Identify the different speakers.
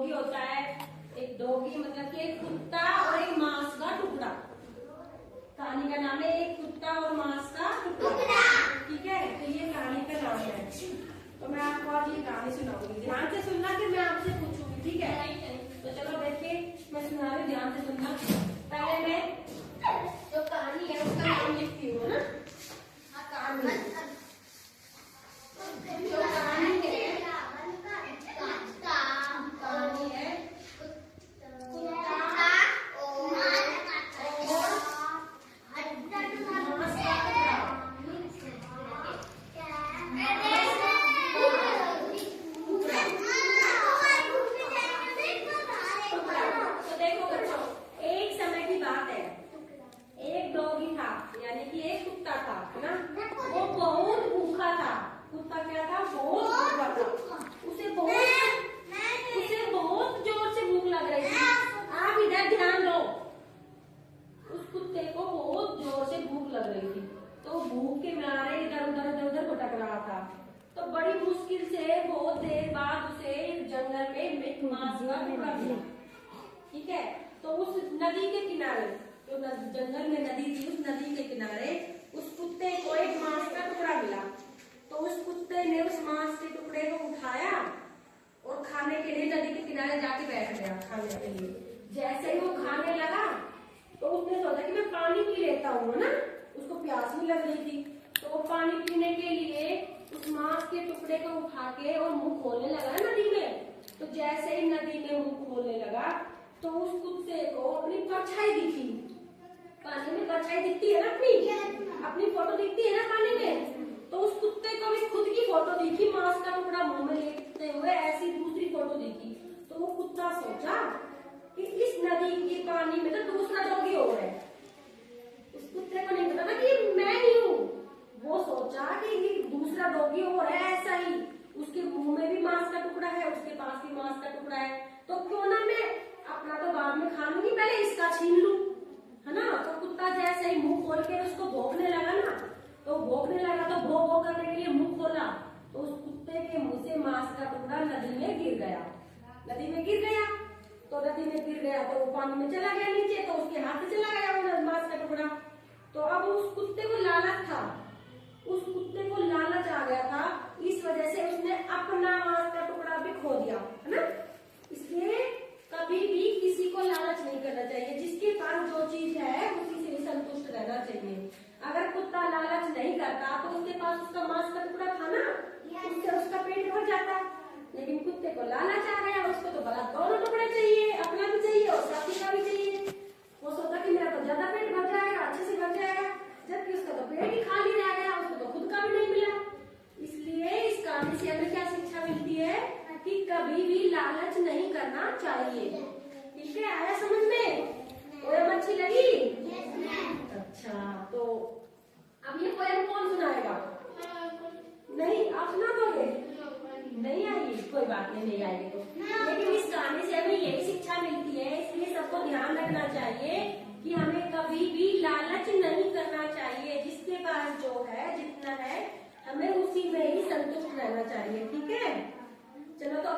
Speaker 1: Doggy होता है, एक डॉगी मतलब कि एक कुत्ता और एक मांस का टुकड़ा। कहानी का नाम है एक कुत्ता और मांस का टुकड़ा। ठीक है, तो ये कहानी का नाम है। तो मैं आपको आज ये कहानी सुनाऊंगी, ध्यान से सुनना, फिर मैं आपसे पूछूंगी। ठीक है, तो चलो देखिए, मैं सुना रही हूँ, ध्यान से सुनना। पहले मैं जो कहानी है उसका नाम लिखती हूँ ना। कहानी जो कहानी है तो बड़ी मुश्किल से बहुत देर बाद उसे जंगल में एक मांस का टुकड़ा मिला। ठीक है, तो उस नदी के किनारे, जो जंगल में नदी थी, उस नदी के किनारे उस कुत्ते को एक मांस का टुकड़ा मिला। तो उस कुत्ते ने उस मांस के टुकड़े को उठाया और खाने के लिए नदी के किनारे जाके बैठ गया खाने के लिए। जैसे ही वो खाने लगा तो उसने सोचा कि मैं पानी पी लेता हूँ, ना, उसको प्यास भी लग रही थी। तो वो पानी पीने के लिए उस मांस के टुकड़े को उठा के और मुंह खोलने लगा नदी में। तो जैसे ही नदी में मुंह खोलने लगा तो उस कुत्ते को अपनी परछाई दिखी। पानी में परछाई दिखती है ना, अपनी फोटो दिखती है ना पानी में। तो उस कुत्ते को भी खुद की फोटो दिखी, मांस का टुकड़ा मुंह में लेते हुए, ऐसी दूसरी फोटो दिखी। तो वो कुत्ता सोचा कि इस नदी के पानी में तो दूसरा डॉगी हो रहा है। उस कुत्ते को नहीं पता था कि मैं ही हूँ। वो सोचा कि ये दूसरा डॉगी हो रहा है, ऐसा ही उसके मुंह में भी मांस का टुकड़ा है, उसके पास भी मांस का टुकड़ा है, तो क्यों ना मैं अपना तो बाद में खा लूंगी, पहले इसका छीन लूं, है ना। तो कुत्ता जैसे ही मुंह खोल के उसको भौंकने लगा ना, तो भौंकने लगा तो भौ भौ करने के लिए मुंह खोला तो उस कुत्ते के मुंह से मांस का टुकड़ा नदी में गिर गया। नदी में गिर गया तो नदी में गिर गया तो वो पानी में चला गया नीचे, तो उसके हाथ से चला गया वो मांस का टुकड़ा। तो अब उस कुत्ते को लालच था, उस कुत्ते को लालच आ गया था, इस वजह से उसने अपना मांस का टुकड़ा भी खो दिया, है ना। इसलिए कभी भी किसी को लालच नहीं करना चाहिए, जिसके पास जो चीज है उसी से संतुष्ट रहना चाहिए। अगर कुत्ता लालच नहीं करता तो उसके पास उसका मांस का टुकड़ा था ना, उससे उसका पेट भर जाता। लेकिन कुत्ते को लालच आ गया, उसको तो बड़ा दोनों टुकड़े चाहिए, अपना भी चाहिए और साथी का भी चाहिए। वो सोचा कि मेरा तो ज्यादा पेट भर जाएगा, अच्छे से भर जाएगा, जबकि उसका तो पेट ही खाली रह गया, उसको तो खुद का भी नहीं मिला। इसलिए इस कहानी से हमें क्या शिक्षा मिलती है कि कभी भी लालच नहीं करना चाहिए। ठीक है, आया समझ में? पोयम अच्छी लगी? अच्छा, तो अब ये पोयम कौन सुनाएगा? नहीं, आप सुना दोगे? नहीं आई, कोई बात नहीं, नहीं आएगी तो। लेकिन इस कहानी से हमें यही शिक्षा मिलती है, इसलिए सबको ध्यान रखना चाहिए कि हमें कभी भी लालच नहीं करना चाहिए। जिसके पास जो है, जितना है, हमें उसी में ही संतुष्ट रहना चाहिए। ठीक है, चलो तो